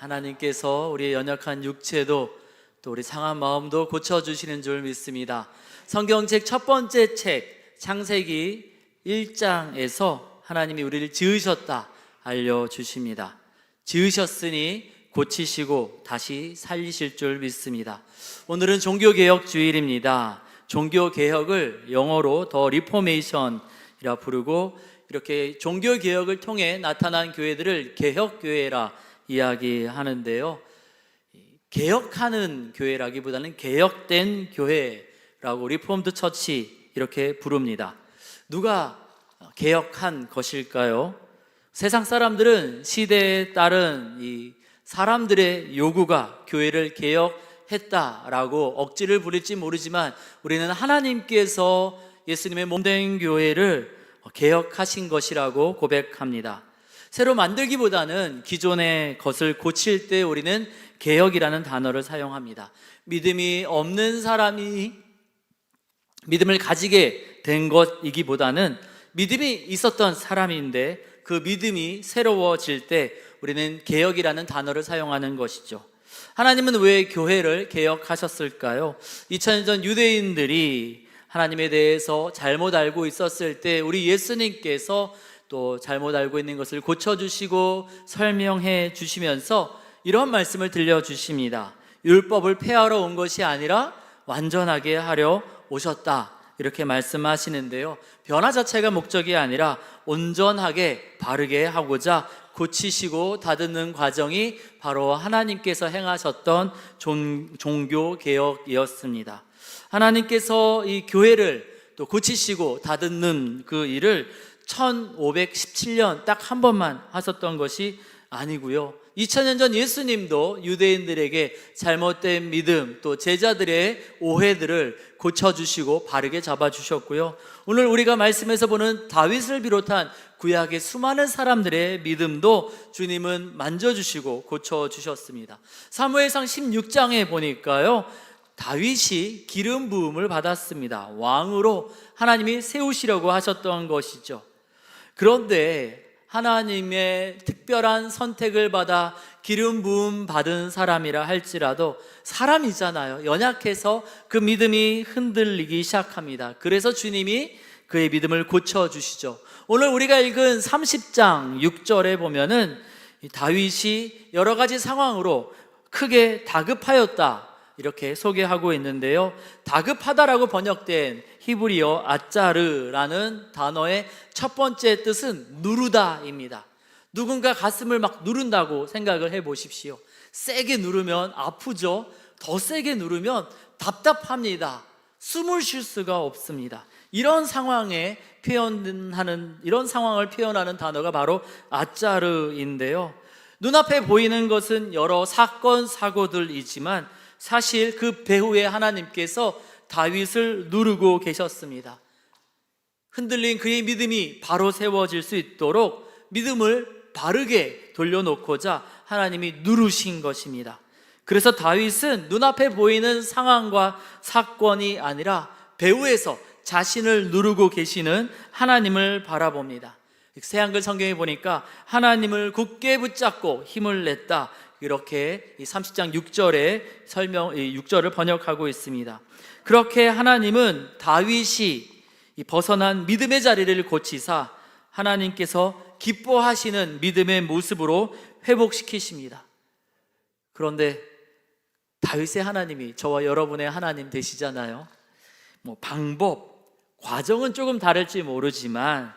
하나님께서 우리의 연약한 육체도 또 우리 상한 마음도 고쳐주시는 줄 믿습니다. 성경책 첫 번째 책 창세기 1장에서 하나님이 우리를 지으셨다 알려주십니다. 지으셨으니 고치시고 다시 살리실 줄 믿습니다. 오늘은 종교개혁 주일입니다. 종교개혁을 영어로 더 리포메이션이라 부르고, 이렇게 종교개혁을 통해 나타난 교회들을 개혁교회라 이야기하는데요, 개혁하는 교회라기보다는 개혁된 교회라고 리폼드 처치 이렇게 부릅니다. 누가 개혁한 것일까요? 세상 사람들은 시대에 따른 이 사람들의 요구가 교회를 개혁했다라고 억지를 부릴지 모르지만, 우리는 하나님께서 예수님의 몸된 교회를 개혁하신 것이라고 고백합니다. 새로 만들기보다는 기존의 것을 고칠 때 우리는 개혁이라는 단어를 사용합니다. 믿음이 없는 사람이 믿음을 가지게 된 것이기보다는 믿음이 있었던 사람인데 그 믿음이 새로워질 때 우리는 개혁이라는 단어를 사용하는 것이죠. 하나님은 왜 교회를 개혁하셨을까요? 2000년 전 유대인들이 하나님에 대해서 잘못 알고 있었을 때 우리 예수님께서 또 잘못 알고 있는 것을 고쳐주시고 설명해 주시면서 이런 말씀을 들려주십니다. 율법을 폐하러 온 것이 아니라 완전하게 하려 오셨다, 이렇게 말씀하시는데요, 변화 자체가 목적이 아니라 온전하게 바르게 하고자 고치시고 다듬는 과정이 바로 하나님께서 행하셨던 종교개혁이었습니다. 하나님께서 이 교회를 또 고치시고 다듬는 그 일을 1517년 딱 한 번만 하셨던 것이 아니고요, 2000년 전 예수님도 유대인들에게 잘못된 믿음 또 제자들의 오해들을 고쳐주시고 바르게 잡아주셨고요, 오늘 우리가 말씀에서 보는 다윗을 비롯한 구약의 수많은 사람들의 믿음도 주님은 만져주시고 고쳐주셨습니다. 사무엘상 16장에 보니까요, 다윗이 기름 부음을 받았습니다. 왕으로 하나님이 세우시려고 하셨던 것이죠. 그런데 하나님의 특별한 선택을 받아 기름 부음 받은 사람이라 할지라도 사람이잖아요. 연약해서 그 믿음이 흔들리기 시작합니다. 그래서 주님이 그의 믿음을 고쳐주시죠. 오늘 우리가 읽은 30장 6절에 보면은 다윗이 여러 가지 상황으로 크게 다급하였다 이렇게 소개하고 있는데요, 다급하다라고 번역된 히브리어 아짜르라는 단어의 첫 번째 뜻은 누르다입니다. 누군가 가슴을 막 누른다고 생각을 해보십시오. 세게 누르면 아프죠. 더 세게 누르면 답답합니다. 숨을 쉴 수가 없습니다. 이런 상황을 표현하는 단어가 바로 아짜르인데요, 눈앞에 보이는 것은 여러 사건 사고들이지만 사실 그 배후에 하나님께서 다윗을 누르고 계셨습니다. 흔들린 그의 믿음이 바로 세워질 수 있도록 믿음을 바르게 돌려놓고자 하나님이 누르신 것입니다. 그래서 다윗은 눈앞에 보이는 상황과 사건이 아니라 배후에서 자신을 누르고 계시는 하나님을 바라봅니다. 새한글 성경에 보니까 하나님을 굳게 붙잡고 힘을 냈다, 이렇게 30장 6절의 6절을 번역하고 있습니다. 그렇게 하나님은 다윗이 벗어난 믿음의 자리를 고치사 하나님께서 기뻐하시는 믿음의 모습으로 회복시키십니다. 그런데 다윗의 하나님이 저와 여러분의 하나님 되시잖아요. 방법, 과정은 조금 다를지 모르지만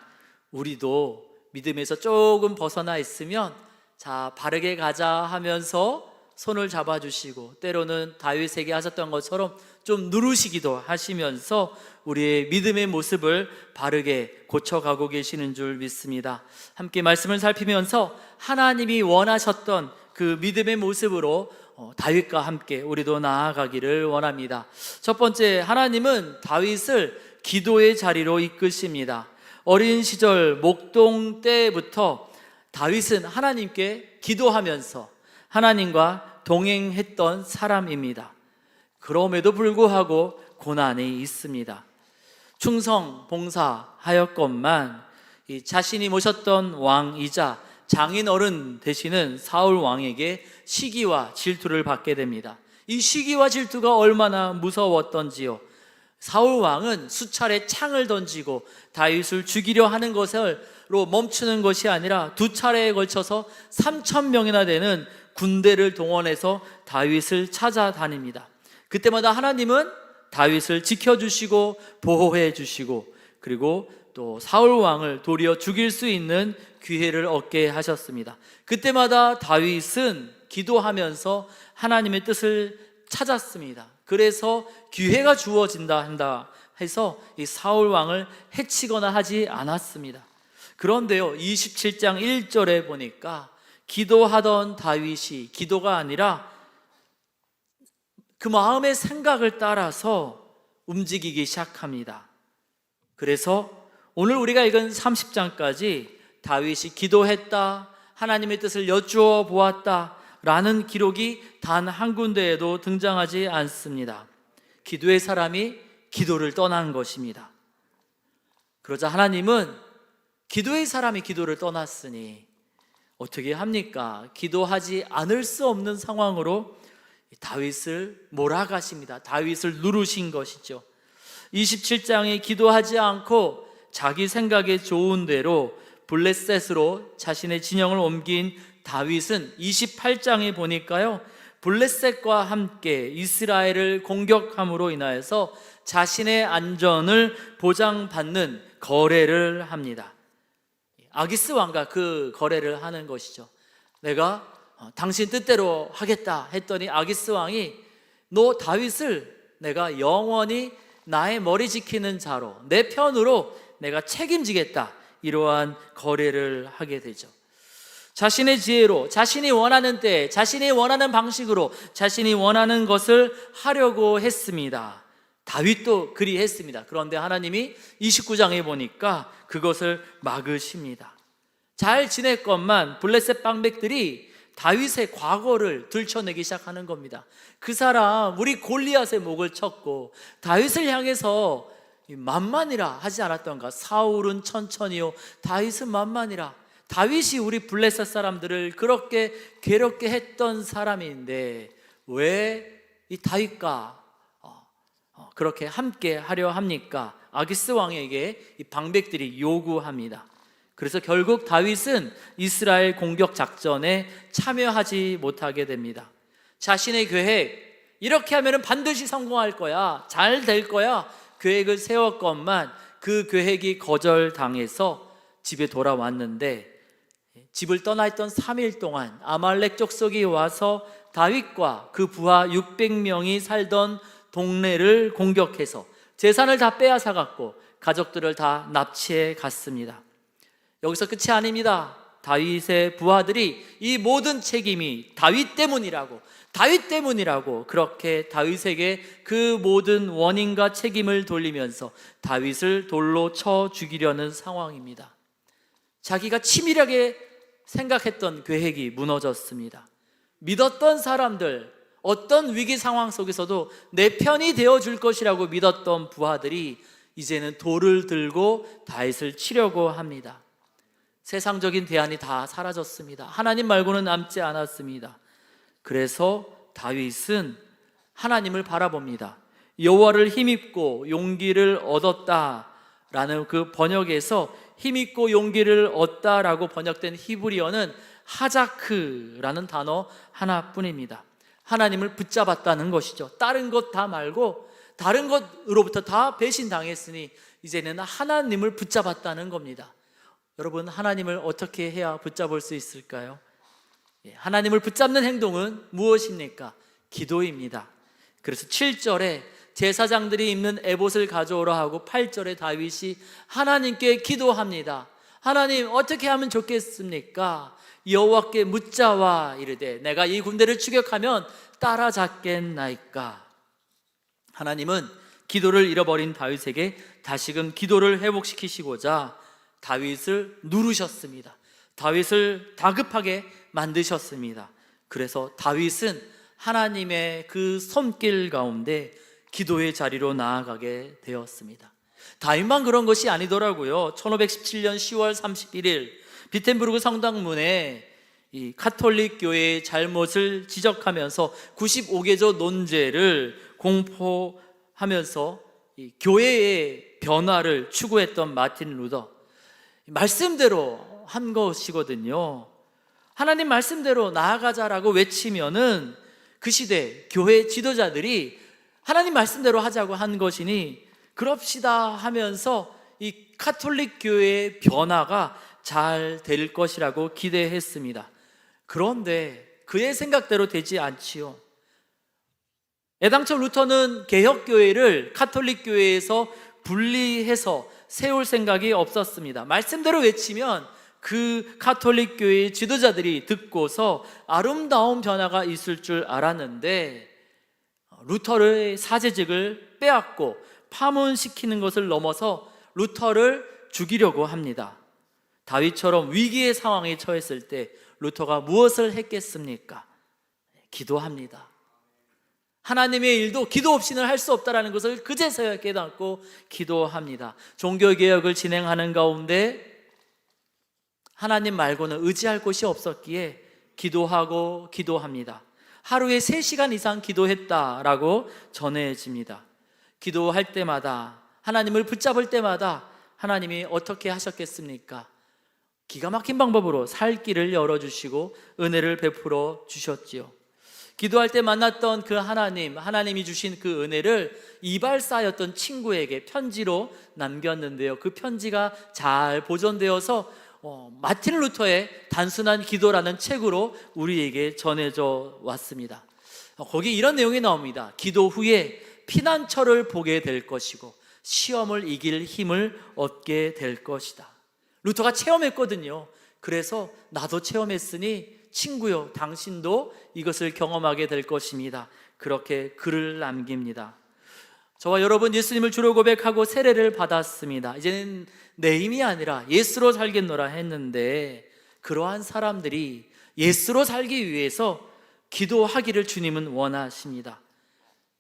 우리도 믿음에서 조금 벗어나 있으면 자, 바르게 가자 하면서 손을 잡아주시고, 때로는 다윗에게 하셨던 것처럼 좀 누르시기도 하시면서 우리의 믿음의 모습을 바르게 고쳐가고 계시는 줄 믿습니다. 함께 말씀을 살피면서 하나님이 원하셨던 그 믿음의 모습으로 다윗과 함께 우리도 나아가기를 원합니다. 첫 번째, 하나님은 다윗을 기도의 자리로 이끄십니다. 어린 시절 목동 때부터 다윗은 하나님께 기도하면서 하나님과 동행했던 사람입니다. 그럼에도 불구하고 고난이 있습니다. 충성 봉사하였건만 자신이 모셨던 왕이자 장인어른 되시는 사울 왕에게 시기와 질투를 받게 됩니다. 이 시기와 질투가 얼마나 무서웠던지요. 사울 왕은 수차례 창을 던지고 다윗을 죽이려 하는 것으로 멈추는 것이 아니라 두 차례에 걸쳐서 3,000명이나 되는 군대를 동원해서 다윗을 찾아다닙니다. 그때마다 하나님은 다윗을 지켜주시고 보호해 주시고, 그리고 또 사울 왕을 도리어 죽일 수 있는 기회를 얻게 하셨습니다. 그때마다 다윗은 기도하면서 하나님의 뜻을 찾았습니다. 그래서 기회가 주어진다 한다 해서 이 사울 왕을 해치거나 하지 않았습니다. 그런데요, 27장 1절에 보니까 기도하던 다윗이 기도가 아니라 그 마음의 생각을 따라서 움직이기 시작합니다. 그래서 오늘 우리가 읽은 30장까지 다윗이 기도했다, 하나님의 뜻을 여쭈어 보았다 라는 기록이 단 한 군데에도 등장하지 않습니다. 기도의 사람이 기도를 떠난 것입니다. 그러자 하나님은 기도의 사람이 기도를 떠났으니 어떻게 합니까? 기도하지 않을 수 없는 상황으로 다윗을 몰아가십니다. 다윗을 누르신 것이죠. 27장에 기도하지 않고 자기 생각에 좋은 대로 블레셋으로 자신의 진영을 옮긴 다윗은 28장에 보니까요, 블레셋과 함께 이스라엘을 공격함으로 인하여서 자신의 안전을 보장받는 거래를 합니다. 아기스 왕과 그 거래를 하는 것이죠. 내가 당신 뜻대로 하겠다 했더니 아기스 왕이 너 다윗을 내가 영원히 나의 머리 지키는 자로, 내 편으로 내가 책임지겠다, 이러한 거래를 하게 되죠. 자신의 지혜로, 자신이 원하는 때, 자신이 원하는 방식으로, 자신이 원하는 것을 하려고 했습니다. 다윗도 그리했습니다. 그런데 하나님이 29장에 보니까 그것을 막으십니다. 잘 지냈건만 블레셋 방백들이 다윗의 과거를 들춰내기 시작하는 겁니다. 그 사람 우리 골리앗의 목을 쳤고 다윗을 향해서 만만이라 하지 않았던가? 사울은 천천히요, 다윗은 만만이라. 다윗이 우리 블레셋 사람들을 그렇게 괴롭게 했던 사람인데 왜 이 다윗과 그렇게 함께 하려 합니까? 아기스 왕에게 이 방백들이 요구합니다. 그래서 결국 다윗은 이스라엘 공격 작전에 참여하지 못하게 됩니다. 자신의 계획, 이렇게 하면 반드시 성공할 거야, 잘 될 거야, 계획을 세웠건만 그 계획이 거절당해서 집에 돌아왔는데, 집을 떠나 있던 3일 동안 아말렉 족속이 와서 다윗과 그 부하 600명이 살던 동네를 공격해서 재산을 다 빼앗아갔고 가족들을 다 납치해 갔습니다. 여기서 끝이 아닙니다. 다윗의 부하들이 이 모든 책임이 다윗 때문이라고 그렇게 다윗에게 그 모든 원인과 책임을 돌리면서 다윗을 돌로 쳐 죽이려는 상황입니다. 자기가 치밀하게 생각했던 계획이 무너졌습니다. 믿었던 사람들, 어떤 위기 상황 속에서도 내 편이 되어줄 것이라고 믿었던 부하들이 이제는 돌을 들고 다윗을 치려고 합니다. 세상적인 대안이 다 사라졌습니다. 하나님 말고는 남지 않았습니다. 그래서 다윗은 하나님을 바라봅니다. 여호와를 힘입고 용기를 얻었다라는 그 번역에서 힘입고 용기를 얻다라고 번역된 히브리어는 하자크라는 단어 하나뿐입니다. 하나님을 붙잡았다는 것이죠. 다른 것 다 말고 다른 것으로부터 다 배신당했으니 이제는 하나님을 붙잡았다는 겁니다. 여러분, 하나님을 어떻게 해야 붙잡을 수 있을까요? 하나님을 붙잡는 행동은 무엇입니까? 기도입니다. 그래서 7절에 제사장들이 입는 에봇을 가져오라 하고 8절에 다윗이 하나님께 기도합니다. 하나님, 어떻게 하면 좋겠습니까? 여호와께 묻자와 이르되 내가 이 군대를 추격하면 따라잡겠나이까? 하나님은 기도를 잃어버린 다윗에게 다시금 기도를 회복시키시고자 다윗을 누르셨습니다. 다윗을 다급하게 만드셨습니다. 그래서 다윗은 하나님의 그 손길 가운데 기도의 자리로 나아가게 되었습니다. 다윗만 그런 것이 아니더라고요. 1517년 10월 31일 비텐부르크 성당문에 이 카톨릭 교회의 잘못을 지적하면서 95개조 논제를 공포하면서 이 교회의 변화를 추구했던 마틴 루더, 말씀대로 한 것이거든요. 하나님 말씀대로 나아가자라고 외치면은 그 시대 교회 지도자들이 하나님 말씀대로 하자고 한 것이니 그럽시다 하면서 이 카톨릭 교회의 변화가 잘 될 것이라고 기대했습니다. 그런데 그의 생각대로 되지 않지요. 애당초 루터는 개혁교회를 카톨릭 교회에서 분리해서 세울 생각이 없었습니다. 말씀대로 외치면 그 카톨릭 교회의 지도자들이 듣고서 아름다운 변화가 있을 줄 알았는데 루터의 사제직을 빼앗고 파문시키는 것을 넘어서 루터를 죽이려고 합니다. 다윗처럼 위기의 상황에 처했을 때 루터가 무엇을 했겠습니까? 기도합니다. 하나님의 일도 기도 없이는 할 수 없다는 것을 그제서야 깨닫고 기도합니다. 종교개혁을 진행하는 가운데 하나님 말고는 의지할 곳이 없었기에 기도하고 기도합니다. 하루에 3시간 이상 기도했다라고 전해집니다. 기도할 때마다, 하나님을 붙잡을 때마다 하나님이 어떻게 하셨겠습니까? 기가 막힌 방법으로 살 길을 열어주시고 은혜를 베풀어 주셨지요. 기도할 때 만났던 그 하나님이 주신 그 은혜를 이발사였던 친구에게 편지로 남겼는데요. 그 편지가 잘 보존되어서 마틴 루터의 단순한 기도라는 책으로 우리에게 전해져 왔습니다. 거기 이런 내용이 나옵니다. 기도 후에 피난처를 보게 될 것이고 시험을 이길 힘을 얻게 될 것이다. 루터가 체험했거든요. 그래서 나도 체험했으니 친구요, 당신도 이것을 경험하게 될 것입니다. 그렇게 글을 남깁니다. 저와 여러분 예수님을 주로 고백하고 세례를 받았습니다. 이제는 내 힘이 아니라 예수로 살겠노라 했는데 그러한 사람들이 예수로 살기 위해서 기도하기를 주님은 원하십니다.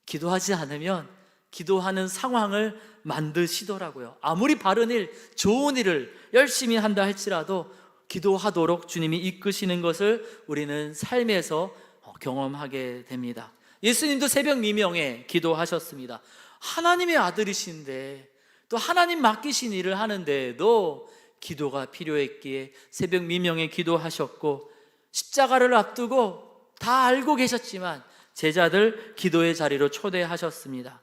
기도하지 않으면 기도하는 상황을 만드시더라고요. 아무리 바른 일, 좋은 일을 열심히 한다 할지라도 기도하도록 주님이 이끄시는 것을 우리는 삶에서 경험하게 됩니다. 예수님도 새벽 미명에 기도하셨습니다. 하나님의 아들이신데 또 하나님 맡기신 일을 하는데도 기도가 필요했기에 새벽 미명에 기도하셨고 십자가를 앞두고 다 알고 계셨지만 제자들 기도의 자리로 초대하셨습니다.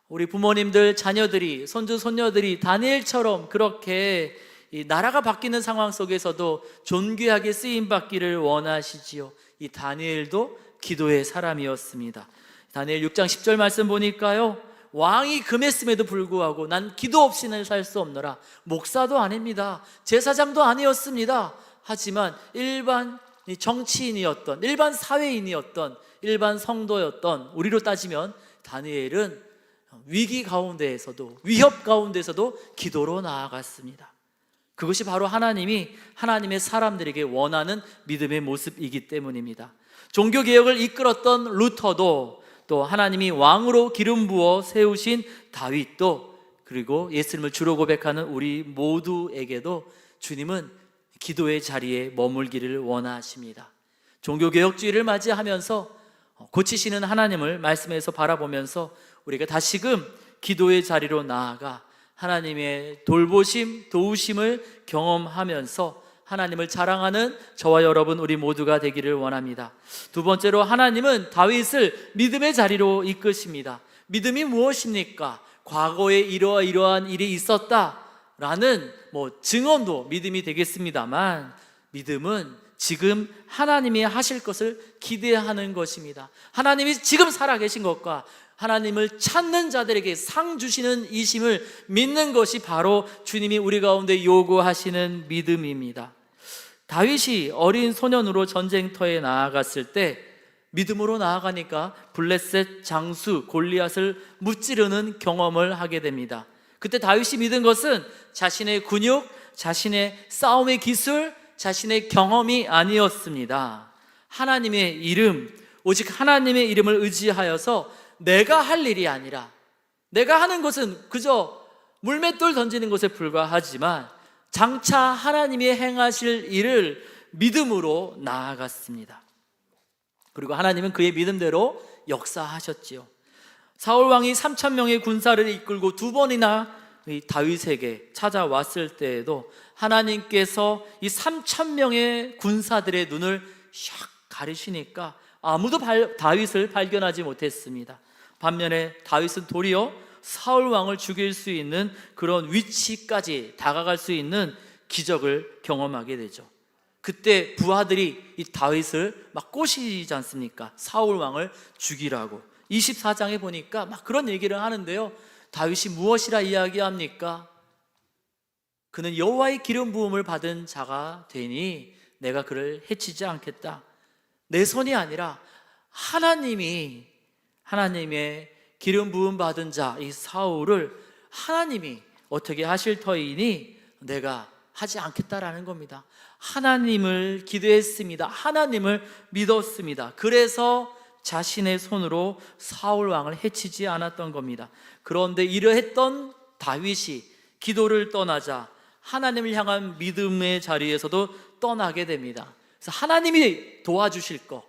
우리 부모님들, 자녀들이, 손주, 손녀들이 다니엘처럼 그렇게 이 나라가 바뀌는 상황 속에서도 존귀하게 쓰임받기를 원하시지요. 이 다니엘도 기도의 사람이었습니다. 다니엘 6장 10절 말씀 보니까요, 왕이 금했음에도 불구하고 난 기도 없이는 살 수 없노라. 목사도 아닙니다. 제사장도 아니었습니다. 하지만 일반 정치인이었던, 일반 사회인이었던, 일반 성도였던 우리로 따지면 다니엘은 위기 가운데에서도, 위협 가운데서도 기도로 나아갔습니다. 그것이 바로 하나님의 사람들에게 원하는 믿음의 모습이기 때문입니다. 종교개혁을 이끌었던 루터도, 또 하나님이 왕으로 기름 부어 세우신 다윗도, 그리고 예수님을 주로 고백하는 우리 모두에게도 주님은 기도의 자리에 머물기를 원하십니다. 종교개혁주의를 맞이하면서 고치시는 하나님을 말씀에서 바라보면서 우리가 다시금 기도의 자리로 나아가 하나님의 돌보심, 도우심을 경험하면서 하나님을 자랑하는 저와 여러분 우리 모두가 되기를 원합니다. 두 번째로 하나님은 다윗을 믿음의 자리로 이끄십니다. 믿음이 무엇입니까? 과거에 이러한 일이 있었다라는 증언도 믿음이 되겠습니다만, 믿음은 지금 하나님이 하실 것을 기대하는 것입니다. 하나님이 지금 살아계신 것과 하나님을 찾는 자들에게 상 주시는 이심을 믿는 것이 바로 주님이 우리 가운데 요구하시는 믿음입니다. 다윗이 어린 소년으로 전쟁터에 나아갔을 때 믿음으로 나아가니까 블레셋 장수 골리앗을 무찌르는 경험을 하게 됩니다. 그때 다윗이 믿은 것은 자신의 근육, 자신의 싸움의 기술, 자신의 경험이 아니었습니다. 하나님의 이름, 오직 하나님의 이름을 의지하여서 내가 할 일이 아니라, 내가 하는 것은 그저 물맷돌 던지는 것에 불과하지만 장차 하나님이 행하실 일을 믿음으로 나아갔습니다. 그리고 하나님은 그의 믿음대로 역사하셨지요. 사울 왕이 3,000명의 군사를 이끌고 두 번이나 이 다윗에게 찾아왔을 때에도 하나님께서 이 3,000명의 군사들의 눈을 샥 가리시니까 아무도 다윗을 발견하지 못했습니다. 반면에 다윗은 도리어 사울 왕을 죽일 수 있는 그런 위치까지 다가갈 수 있는 기적을 경험하게 되죠. 그때 부하들이 이 다윗을 막 꼬시지 않습니까? 사울 왕을 죽이라고. 24장에 보니까 막 그런 얘기를 하는데요, 다윗이 무엇이라 이야기합니까? 그는 여호와의 기름 부음을 받은 자가 되니 내가 그를 해치지 않겠다. 내 손이 아니라 하나님의 기름 부음 받은 자 이 사울을 하나님이 어떻게 하실 터이니 내가 하지 않겠다라는 겁니다. 하나님을 기대했습니다. 하나님을 믿었습니다. 그래서 자신의 손으로 사울 왕을 해치지 않았던 겁니다. 그런데 이러했던 다윗이 기도를 떠나자 하나님을 향한 믿음의 자리에서도 떠나게 됩니다. 그래서 하나님이 도와주실 거,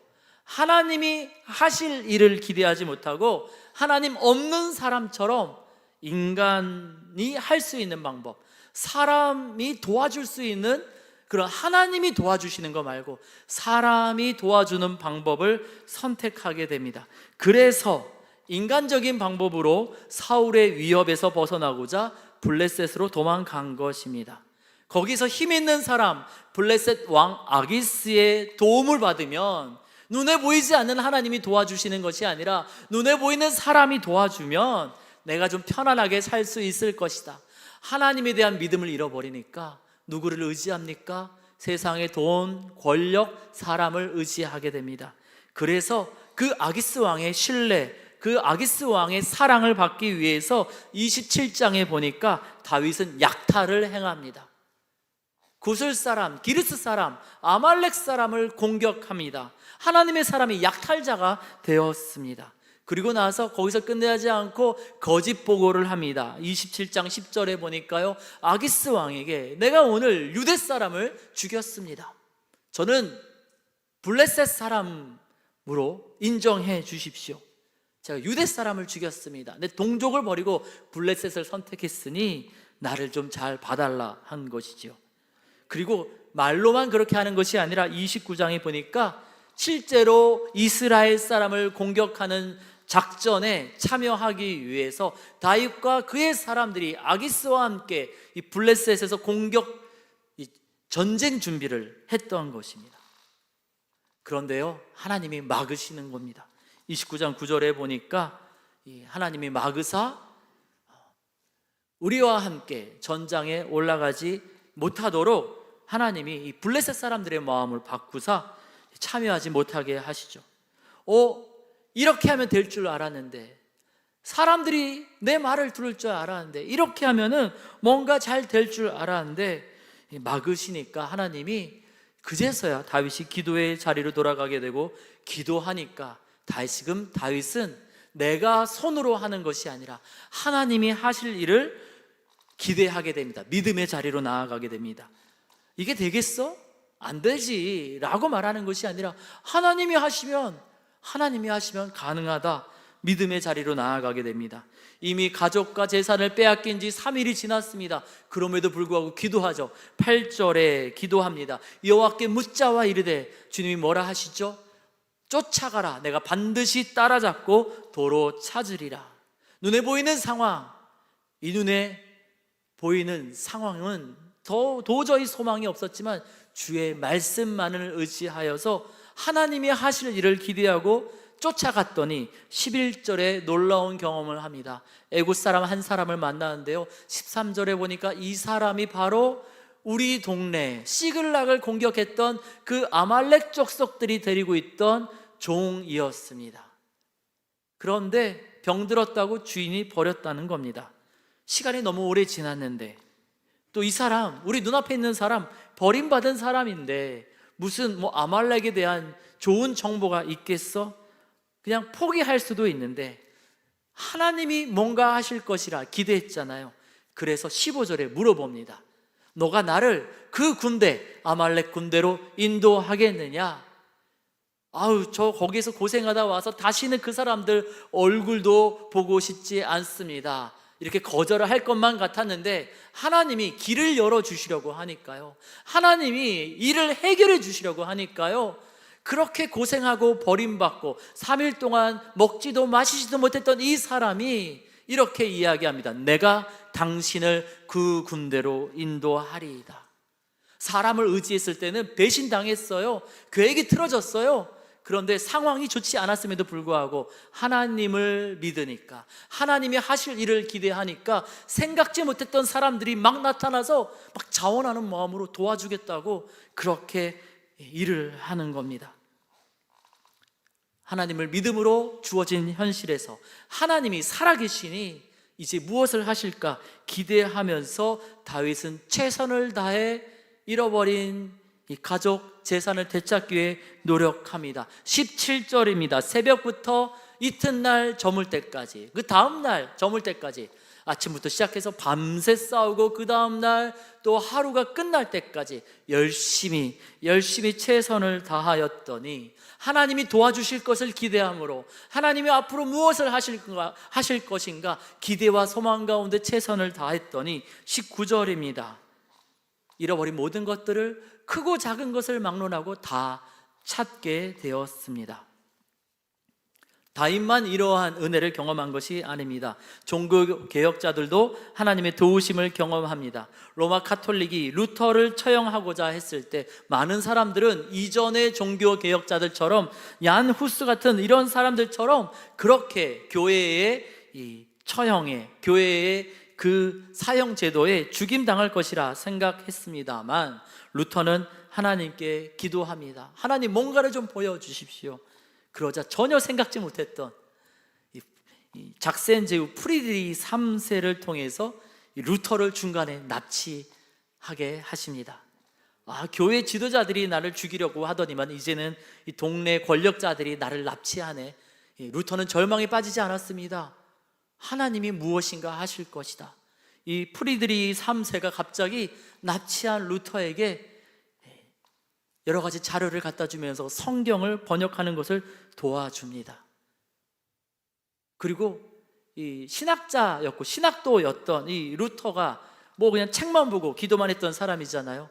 하나님이 하실 일을 기대하지 못하고 하나님 없는 사람처럼 인간이 할 수 있는 방법, 사람이 도와줄 수 있는 그런 하나님이 도와주시는 거 말고 사람이 도와주는 방법을 선택하게 됩니다. 그래서 인간적인 방법으로 사울의 위협에서 벗어나고자 블레셋으로 도망간 것입니다. 거기서 힘 있는 사람 블레셋 왕 아기스의 도움을 받으면, 눈에 보이지 않는 하나님이 도와주시는 것이 아니라 눈에 보이는 사람이 도와주면 내가 좀 편안하게 살 수 있을 것이다. 하나님에 대한 믿음을 잃어버리니까 누구를 의지합니까? 세상의 돈, 권력, 사람을 의지하게 됩니다. 그래서 그 아기스 왕의 신뢰, 그 아기스 왕의 사랑을 받기 위해서 27장에 보니까 다윗은 약탈을 행합니다. 구슬 사람, 기르스 사람, 아말렉 사람을 공격합니다. 하나님의 사람이 약탈자가 되었습니다. 그리고 나서 거기서 끝내지 않고 거짓 보고를 합니다. 27장 10절에 보니까요, 아기스 왕에게 내가 오늘 유대 사람을 죽였습니다. 저는 블레셋 사람으로 인정해 주십시오. 제가 유대 사람을 죽였습니다. 내 동족을 버리고 블레셋을 선택했으니 나를 좀 잘 봐달라 한 것이죠. 그리고 말로만 그렇게 하는 것이 아니라 29장에 보니까 실제로 이스라엘 사람을 공격하는 작전에 참여하기 위해서 다윗과 그의 사람들이 아기스와 함께 이 블레셋에서 전쟁 준비를 했던 것입니다. 그런데요, 하나님이 막으시는 겁니다. 29장 9절에 보니까 하나님이 막으사 우리와 함께 전장에 올라가지 못하도록 하나님이 이 블레셋 사람들의 마음을 바꾸사 참여하지 못하게 하시죠. 이렇게 하면 될 줄 알았는데, 사람들이 내 말을 들을 줄 알았는데, 이렇게 하면은 뭔가 잘 될 줄 알았는데 막으시니까 하나님이 그제서야 다윗이 기도의 자리로 돌아가게 되고, 기도하니까 다시금 다윗은 내가 손으로 하는 것이 아니라 하나님이 하실 일을 기대하게 됩니다. 믿음의 자리로 나아가게 됩니다. 이게 되겠어? 안 되지 라고 말하는 것이 아니라 하나님이 하시면 가능하다, 믿음의 자리로 나아가게 됩니다. 이미 가족과 재산을 빼앗긴 지 3일이 지났습니다. 그럼에도 불구하고 기도하죠. 8절에 기도합니다. 여호와께 묻자와 이르되, 주님이 뭐라 하시죠? 쫓아가라, 내가 반드시 따라잡고 도로 찾으리라. 눈에 보이는 상황, 이 눈에 보이는 상황은 도저히 소망이 없었지만 주의 말씀만을 의지하여서 하나님이 하실 일을 기대하고 쫓아갔더니 11절에 놀라운 경험을 합니다. 애굽 사람 한 사람을 만나는데요, 13절에 보니까 이 사람이 바로 우리 동네 시글락을 공격했던 그 아말렉 족속들이 데리고 있던 종이었습니다. 그런데 병들었다고 주인이 버렸다는 겁니다. 시간이 너무 오래 지났는데, 또 이 사람, 우리 눈앞에 있는 사람, 버림받은 사람인데 무슨 아말렉에 대한 좋은 정보가 있겠어? 그냥 포기할 수도 있는데 하나님이 뭔가 하실 것이라 기대했잖아요. 그래서 15절에 물어봅니다. 너가 나를 그 군대, 아말렉 군대로 인도하겠느냐? 아우, 저 거기서 고생하다 와서 다시는 그 사람들 얼굴도 보고 싶지 않습니다. 이렇게 거절을 할 것만 같았는데 하나님이 길을 열어주시려고 하니까요, 하나님이 일을 해결해 주시려고 하니까요, 그렇게 고생하고 버림받고 3일 동안 먹지도 마시지도 못했던 이 사람이 이렇게 이야기합니다. 내가 당신을 그 군대로 인도하리이다. 사람을 의지했을 때는 배신당했어요. 계획이 틀어졌어요. 그런데 상황이 좋지 않았음에도 불구하고 하나님을 믿으니까, 하나님이 하실 일을 기대하니까 생각지 못했던 사람들이 막 나타나서 막 자원하는 마음으로 도와주겠다고 그렇게 일을 하는 겁니다. 하나님을 믿음으로 주어진 현실에서 하나님이 살아계시니 이제 무엇을 하실까 기대하면서 다윗은 최선을 다해 잃어버린 이 가족 재산을 되찾기 위해 노력합니다. 17절입니다. 새벽부터 이튿날 저물 때까지, 그 다음날 저물 때까지, 아침부터 시작해서 밤새 싸우고 그 다음날 또 하루가 끝날 때까지 열심히 최선을 다하였더니 하나님이 도와주실 것을 기대함으로, 하나님이 앞으로 무엇을 하실 것인가 기대와 소망 가운데 최선을 다했더니 19절입니다. 잃어버린 모든 것들을, 크고 작은 것을 막론하고 다 찾게 되었습니다. 다윗만 이러한 은혜를 경험한 것이 아닙니다. 종교 개혁자들도 하나님의 도우심을 경험합니다. 로마 카톨릭이 루터를 처형하고자 했을 때 많은 사람들은 이전의 종교 개혁자들처럼, 얀 후스 같은 이런 사람들처럼 그렇게 교회의 이 처형에, 교회의 그 사형 제도에 죽임당할 것이라 생각했습니다만, 루터는 하나님께 기도합니다. 하나님, 뭔가를 좀 보여주십시오. 그러자 전혀 생각지 못했던 이 작센 제후 프리드리히 3세를 통해서 루터를 중간에 납치하게 하십니다. 교회 지도자들이 나를 죽이려고 하더니만 이제는 이 동네 권력자들이 나를 납치하네. 루터는 절망에 빠지지 않았습니다. 하나님이 무엇인가 하실 것이다. 이 프리드리히 3세가 갑자기 납치한 루터에게 여러 가지 자료를 갖다 주면서 성경을 번역하는 것을 도와줍니다. 그리고 이 신학자였고 신학도였던 이 루터가 뭐 그냥 책만 보고 기도만 했던 사람이잖아요.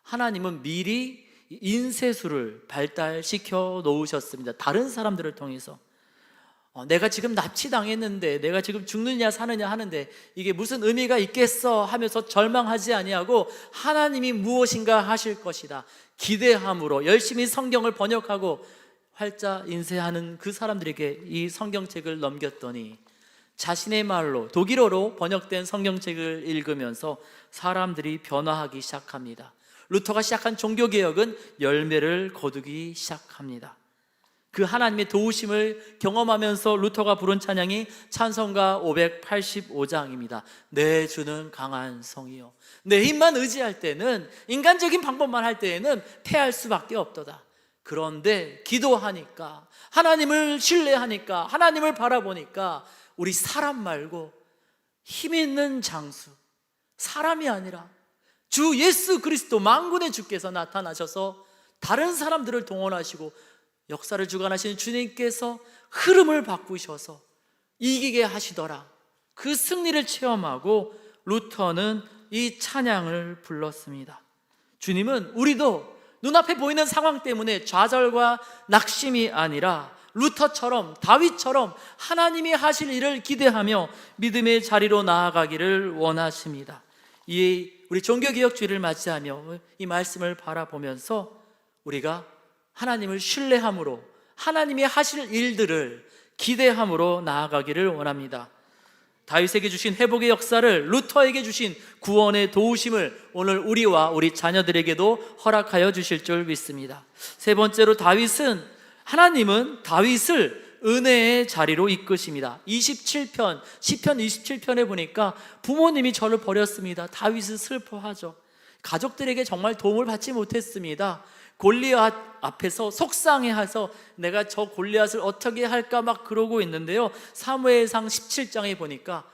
하나님은 미리 인쇄술을 발달시켜 놓으셨습니다. 다른 사람들을 통해서. 내가 지금 납치당했는데 내가 지금 죽느냐 사느냐 하는데 이게 무슨 의미가 있겠어 하면서 절망하지 아니하고 하나님이 무엇인가 하실 것이다 기대함으로 열심히 성경을 번역하고 활자 인쇄하는 그 사람들에게 이 성경책을 넘겼더니 자신의 말로 독일어로 번역된 성경책을 읽으면서 사람들이 변화하기 시작합니다. 루터가 시작한 종교개혁은 열매를 거두기 시작합니다. 그 하나님의 도우심을 경험하면서 루터가 부른 찬양이 찬송가 585장입니다. 내 주는 강한 성이요, 내 힘만 의지할 때는, 인간적인 방법만 할 때에는 패할 수밖에 없도다. 그런데 기도하니까, 하나님을 신뢰하니까, 하나님을 바라보니까 우리 사람 말고 힘 있는 장수, 사람이 아니라 주 예수 그리스도 만군의 주께서 나타나셔서 다른 사람들을 동원하시고 역사를 주관하시는 주님께서 흐름을 바꾸셔서 이기게 하시더라. 그 승리를 체험하고 루터는 이 찬양을 불렀습니다. 주님은 우리도 눈앞에 보이는 상황 때문에 좌절과 낙심이 아니라 루터처럼, 다윗처럼 하나님이 하실 일을 기대하며 믿음의 자리로 나아가기를 원하십니다. 우리 종교개혁주의를 맞이하며 이 말씀을 바라보면서 우리가 하나님을 신뢰함으로, 하나님이 하실 일들을 기대함으로 나아가기를 원합니다. 다윗에게 주신 회복의 역사를, 루터에게 주신 구원의 도우심을 오늘 우리와 우리 자녀들에게도 허락하여 주실 줄 믿습니다. 세 번째로 하나님은 다윗을 은혜의 자리로 이끄십니다. 27편, 시편 27편에 보니까 부모님이 저를 버렸습니다. 다윗은 슬퍼하죠. 가족들에게 정말 도움을 받지 못했습니다. 골리앗 앞에서 속상해해서 내가 저 골리앗을 어떻게 할까 막 그러고 있는데요, 사무엘상 17장에 보니까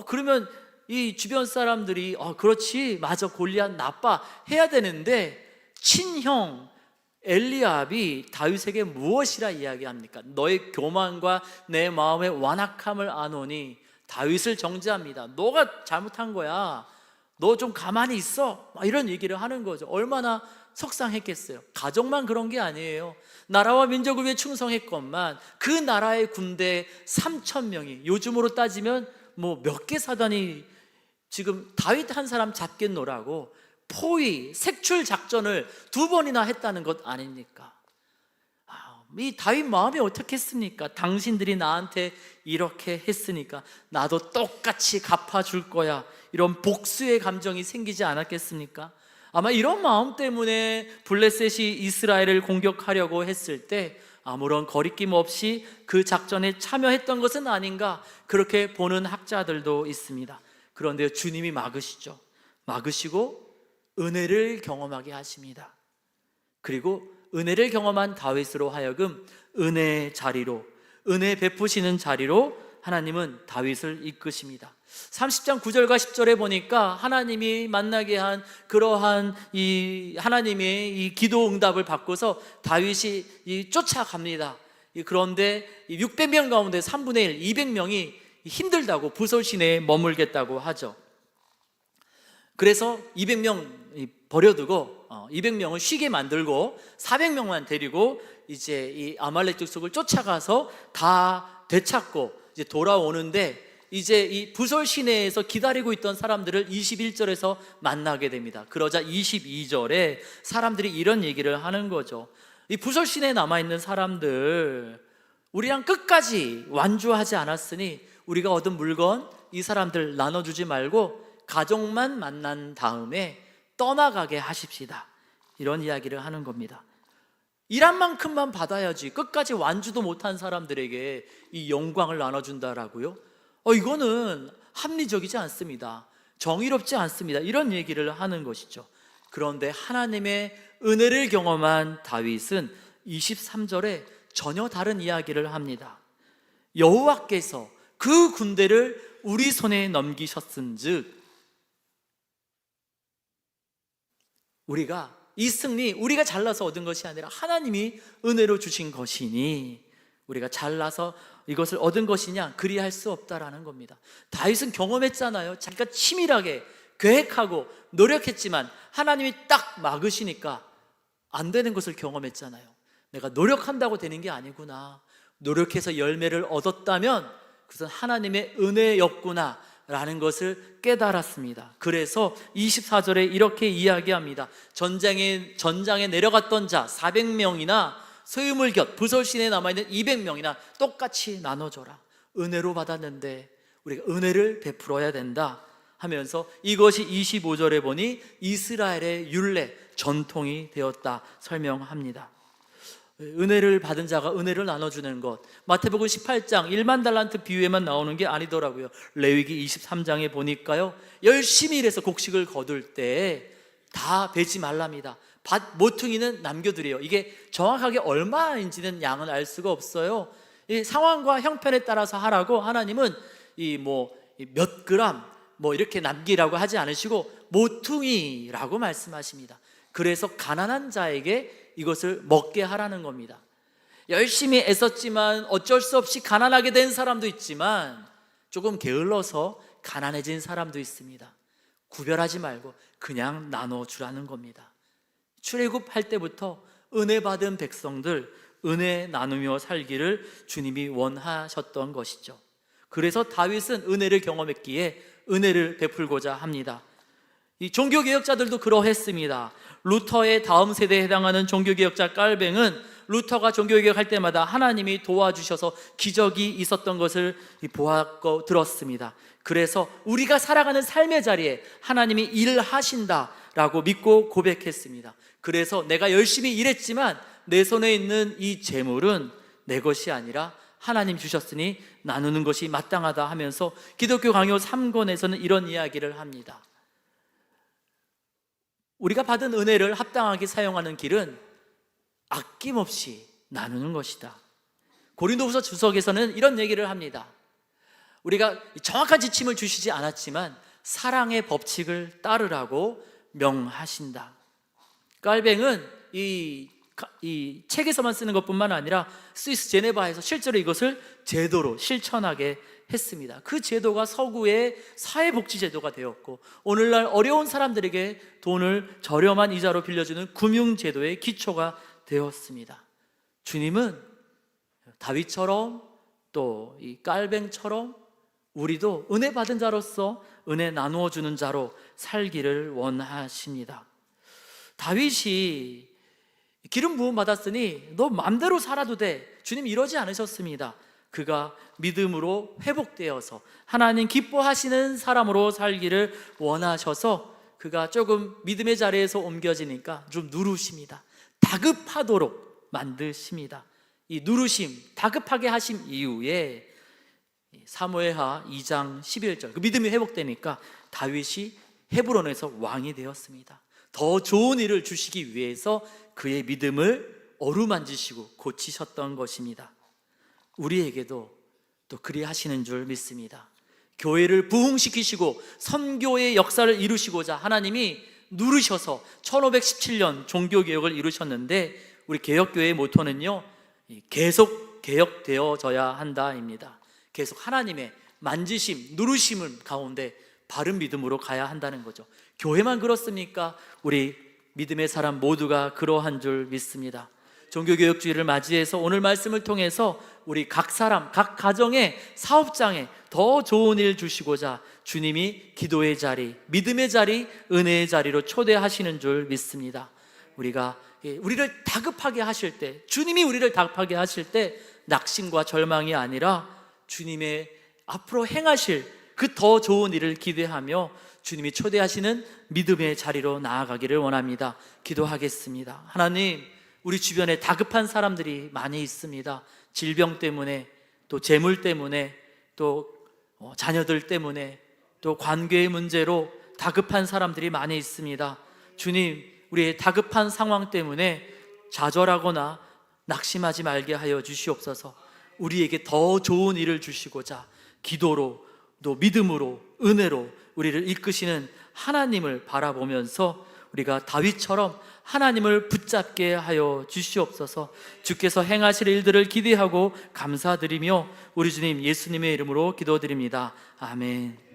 그러면 이 주변 사람들이 그렇지, 맞아, 골리앗 나빠 해야 되는데 친형 엘리압이 다윗에게 무엇이라 이야기합니까? 너의 교만과 내 마음의 완악함을 아노니 다윗을 정죄합니다. 너가 잘못한 거야. 너 좀 가만히 있어. 이런 얘기를 하는 거죠. 얼마나 속상했겠어요. 가족만 그런 게 아니에요. 나라와 민족을 위해 충성했건만 그 나라의 군대 3,000명이 요즘으로 따지면 뭐 몇 개 사단이 지금 다윗 한 사람 잡겠노라고 포위, 색출 작전을 2번이나 했다는 것 아닙니까? 이 다윗 마음이 어떻겠습니까? 당신들이 나한테 이렇게 했으니까 나도 똑같이 갚아줄 거야, 이런 복수의 감정이 생기지 않았겠습니까? 아마 이런 마음 때문에 블레셋이 이스라엘을 공격하려고 했을 때 아무런 거리낌 없이 그 작전에 참여했던 것은 아닌가, 그렇게 보는 학자들도 있습니다. 그런데 주님이 막으시죠. 막으시고 은혜를 경험하게 하십니다. 그리고 은혜를 경험한 다윗으로 하여금 은혜의 자리로, 은혜 베푸시는 자리로 하나님은 다윗을 이끄십니다. 30장 9절과 10절에 보니까 하나님이 만나게 한 그러한 이 하나님의 이 기도 응답을 받고서 다윗이 쫓아갑니다. 그런데 600명 가운데 3분의 1, 200명이 힘들다고 부솔 시내에 머물겠다고 하죠. 그래서 200명 버려두고 200명을 쉬게 만들고 400명만 데리고 이제 이 아말렉 족속을 쫓아가서 다 되찾고 이제 돌아오는데, 이제 이 부솔 시내에서 기다리고 있던 사람들을 21절에서 만나게 됩니다. 그러자 22절에 사람들이 이런 얘기를 하는 거죠. 이 부솔 시내에 남아있는 사람들, 우리랑 끝까지 완주하지 않았으니 우리가 얻은 물건 이 사람들 나눠주지 말고 가족만 만난 다음에 떠나가게 하십시다, 이런 이야기를 하는 겁니다. 일한 만큼만 받아야지 끝까지 완주도 못한 사람들에게 이 영광을 나눠준다라고요? 이거는 합리적이지 않습니다. 정의롭지 않습니다. 이런 얘기를 하는 것이죠. 그런데 하나님의 은혜를 경험한 다윗은 23절에 전혀 다른 이야기를 합니다. 여호와께서 그 군대를 우리 손에 넘기셨은즉, 이 승리 우리가 잘나서 얻은 것이 아니라 하나님이 은혜로 주신 것이니 우리가 잘나서 이것을 얻은 것이냐, 그리할 수 없다라는 겁니다. 다윗은 경험했잖아요. 자기가 치밀하게 계획하고 노력했지만 하나님이 딱 막으시니까 안 되는 것을 경험했잖아요. 내가 노력한다고 되는 게 아니구나, 노력해서 열매를 얻었다면 그것은 하나님의 은혜였구나 라는 것을 깨달았습니다. 그래서 24절에 이렇게 이야기합니다. 전장에 내려갔던 자 400명이나 소유물 곁 부솔 시내에 남아있는 200명이나 똑같이 나눠줘라. 은혜로 받았는데 우리가 은혜를 베풀어야 된다 하면서 이것이 25절에 보니 이스라엘의 율례, 전통이 되었다 설명합니다. 은혜를 받은 자가 은혜를 나눠주는 것, 마태복음 18장 1만 달란트 비유에만 나오는 게 아니더라고요. 레위기 23장에 보니까요, 열심히 일해서 곡식을 거둘 때 다 베지 말랍니다. 밭 모퉁이는 남겨두래요. 이게 정확하게 얼마인지는 양은 알 수가 없어요. 이 상황과 형편에 따라서 하라고 하나님은 몇 그램 이렇게 남기라고 하지 않으시고 모퉁이라고 말씀하십니다. 그래서 가난한 자에게 이것을 먹게 하라는 겁니다. 열심히 애썼지만 어쩔 수 없이 가난하게 된 사람도 있지만 조금 게을러서 가난해진 사람도 있습니다. 구별하지 말고 그냥 나눠주라는 겁니다. 출애굽할 때부터 은혜 받은 백성들 은혜 나누며 살기를 주님이 원하셨던 것이죠. 그래서 다윗은 은혜를 경험했기에 은혜를 베풀고자 합니다. 이 종교개혁자들도 그러했습니다. 루터의 다음 세대에 해당하는 종교개혁자 깔뱅은 루터가 종교개혁할 때마다 하나님이 도와주셔서 기적이 있었던 것을 보았고 들었습니다. 그래서 우리가 살아가는 삶의 자리에 하나님이 일하신다라고 믿고 고백했습니다. 그래서 내가 열심히 일했지만 내 손에 있는 이 재물은 내 것이 아니라 하나님 주셨으니 나누는 것이 마땅하다 하면서 기독교 강요 3권에서는 이런 이야기를 합니다. 우리가 받은 은혜를 합당하게 사용하는 길은 아낌없이 나누는 것이다. 고린도후서 주석에서는 이런 얘기를 합니다. 우리가 정확한 지침을 주시지 않았지만 사랑의 법칙을 따르라고 명하신다. 깔뱅은 이 책에서만 쓰는 것뿐만 아니라 스위스 제네바에서 실제로 이것을 제도로 실천하게 했습니다. 그 제도가 서구의 사회복지제도가 되었고, 오늘날 어려운 사람들에게 돈을 저렴한 이자로 빌려주는 금융제도의 기초가 되었습니다. 주님은 다윗처럼 또 이 깔뱅처럼 우리도 은혜 받은 자로서 은혜 나누어 주는 자로 살기를 원하십니다. 다윗이 기름 부음 받았으니 너 마음대로 살아도 돼, 주님 이러지 않으셨습니다. 그가 믿음으로 회복되어서 하나님 기뻐하시는 사람으로 살기를 원하셔서 그가 조금 믿음의 자리에서 옮겨지니까 좀 누르십니다. 다급하도록 만드십니다. 이 누르심, 다급하게 하심 이후에 사무엘하 2장 11절, 그 믿음이 회복되니까 다윗이 헤브론에서 왕이 되었습니다. 더 좋은 일을 주시기 위해서 그의 믿음을 어루만지시고 고치셨던 것입니다. 우리에게도 또 그리하시는 줄 믿습니다. 교회를 부흥시키시고 선교의 역사를 이루시고자 하나님이 누르셔서 1517년 종교개혁을 이루셨는데, 우리 개혁교회의 모토는요, 계속 개혁되어져야 한다입니다. 계속 하나님의 만지심, 누르심을 가운데 바른 믿음으로 가야 한다는 거죠. 교회만 그렇습니까? 우리 믿음의 사람 모두가 그러한 줄 믿습니다. 종교개혁주의를 맞이해서 오늘 말씀을 통해서 우리 각 사람, 각 가정의 사업장에 더 좋은 일 주시고자 주님이 기도의 자리, 믿음의 자리, 은혜의 자리로 초대하시는 줄 믿습니다. 우리가 우리를 다급하게 하실 때, 주님이 우리를 다급하게 하실 때 낙심과 절망이 아니라 주님의 앞으로 행하실 그 더 좋은 일을 기대하며 주님이 초대하시는 믿음의 자리로 나아가기를 원합니다. 기도하겠습니다. 하나님, 우리 주변에 다급한 사람들이 많이 있습니다. 질병 때문에, 또 재물 때문에, 또 자녀들 때문에, 또 관계의 문제로 다급한 사람들이 많이 있습니다. 주님, 우리의 다급한 상황 때문에 좌절하거나 낙심하지 말게 하여 주시옵소서. 우리에게 더 좋은 일을 주시고자 기도로, 또 믿음으로, 은혜로 우리를 이끄시는 하나님을 바라보면서 우리가 다윗처럼 하나님을 붙잡게 하여 주시옵소서. 주께서 행하실 일들을 기대하고 감사드리며 우리 주님 예수님의 이름으로 기도드립니다. 아멘.